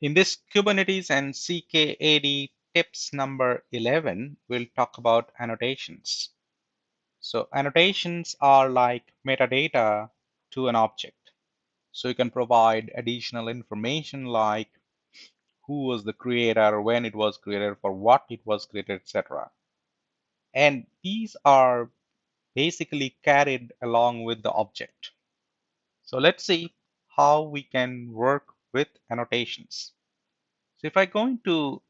In this Kubernetes and CKAD tips number 11, we'll talk about annotations. So annotations are like metadata to an object. So you can provide additional information like who was the creator, when it was created, for what it was created, etc. And these are basically carried along with the object. So let's see how we can work with annotations. So if I go into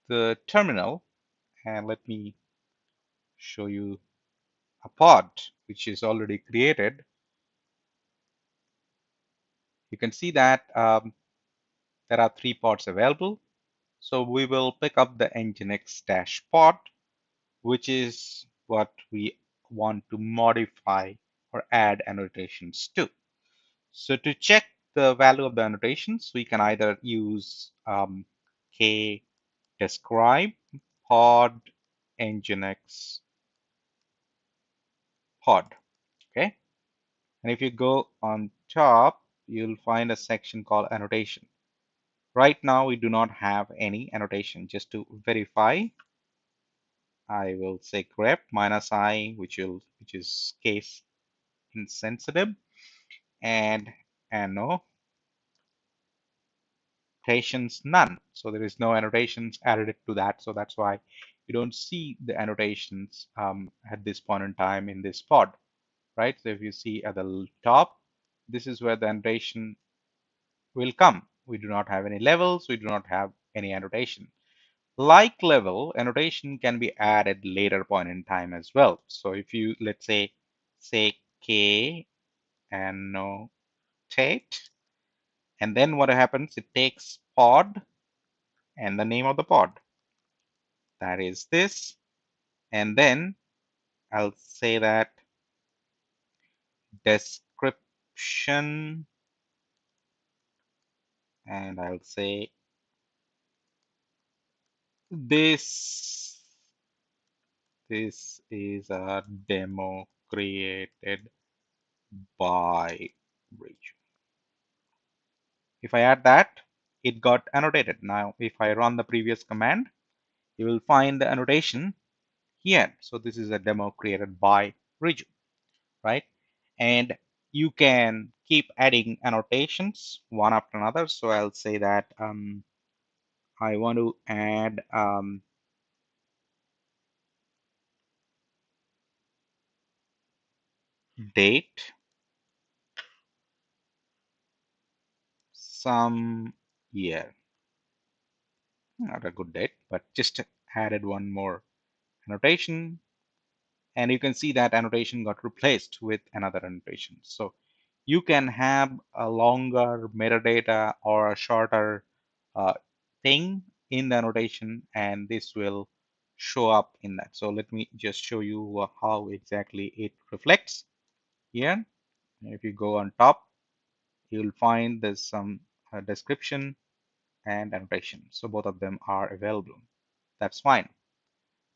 the terminal and let me show you a pod which is already created, you can see that there are 3 pods available. So we will pick up the nginx dash pod, which is what we want to modify or add annotations to. So to check the value of the annotations, we can either use k describe pod nginx pod. Okay. And if you go on top, you'll find a section called annotation. Right now, we do not have any annotation. Just to verify, I will say grep -i, which is case insensitive, and annotations none. So there is no annotations added to that. So that's why you don't see the annotations at this point in time in this pod, right? So if you see at the top, this is where the annotation will come. We do not have any levels. We do not have any annotation. Like level, annotation can be added later point in time as well. So if you, let's say k annotate, and then what happens, it takes pod and the name of the pod. That is this. And then I'll say that description, and I'll say this is a demo created by Bridge. If I add that, it got annotated. Now, if I run the previous command, you will find the annotation here. So this is a demo created by Riju, right? And you can keep adding annotations one after another. So I'll say that I want to add date, some year. Not a good date, but just added one more annotation. And you can see that annotation got replaced with another annotation. So you can have a longer metadata or a shorter thing in the annotation, and this will show up in that. So let me just show you how exactly it reflects here. If you go on top, you'll find there's some description and annotation. So both of them are available. That's fine.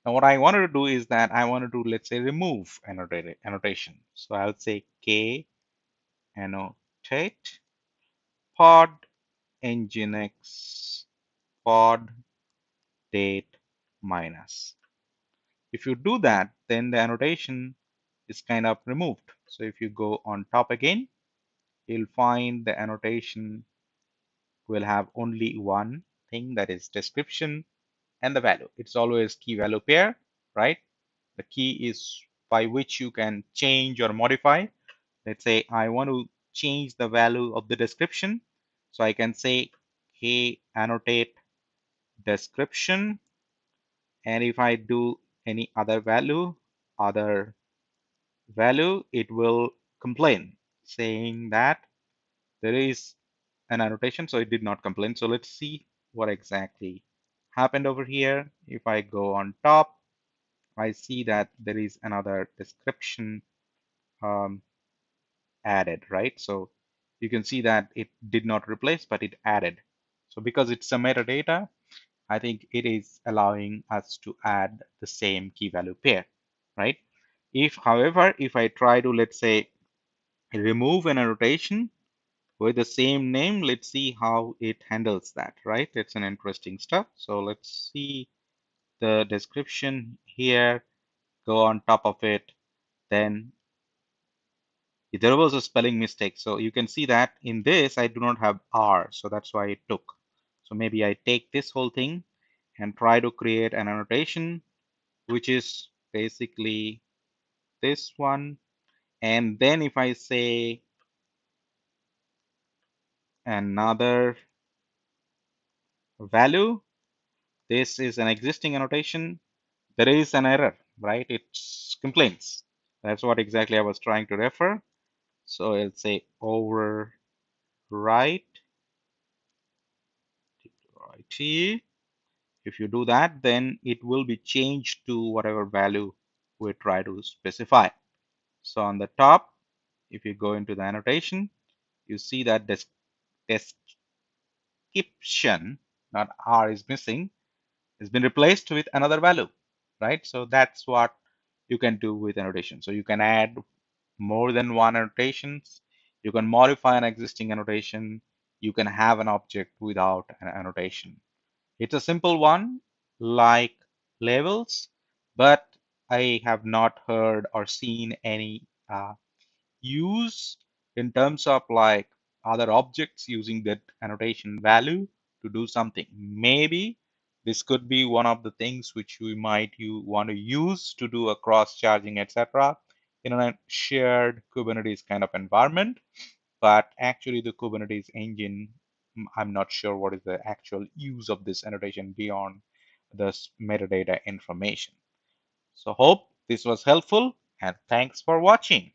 Now what I wanted to do is that I wanted to, let's say, remove annotation. So I'll say k annotate pod nginx pod date minus. If you do that, then the annotation is kind of removed. So if you go on top again, you'll find the annotation will have only one thing, that is description and the value. It's always key value pair, right? The key is by which you can change or modify. Let's say I want to change the value of the description. So I can say k annotate description. And if I do any other value, it will complain saying that there is an annotation. So it did not complain. So let's see what exactly happened over here. If I go on top, I see that there is another description added, right? So you can see that it did not replace, but it added. So because it's a metadata, I think it is allowing us to add the same key value pair, right? If, however, if I try to, let's say, remove an annotation, with the same name. Let's see how it handles that, right? It's an interesting stuff. So let's see the description here, go on top of it. Then there was a spelling mistake. So you can see that in this, I do not have R. So that's why it took. So maybe I take this whole thing and try to create an annotation, which is basically this one. And then if I say another value, this is an existing annotation, there is an error, right? It complains. That's what exactly I was trying to refer. So I'll say overwrite t. If you do that, then it will be changed to whatever value we try to specify. So on the top, if you go into the annotation, you see that description, not R is missing, has been replaced with another value, right? So that's what you can do with annotation. So you can add more than one annotations. You can modify an existing annotation. You can have an object without an annotation. It's a simple one like labels, but I have not heard or seen any use in terms of like other objects using that annotation value to do something. Maybe this could be one of the things which we might you want to use to do a cross charging, etc. in a shared Kubernetes kind of environment. But actually the Kubernetes engine, I'm not sure what is the actual use of this annotation beyond the metadata information. So hope this was helpful and thanks for watching.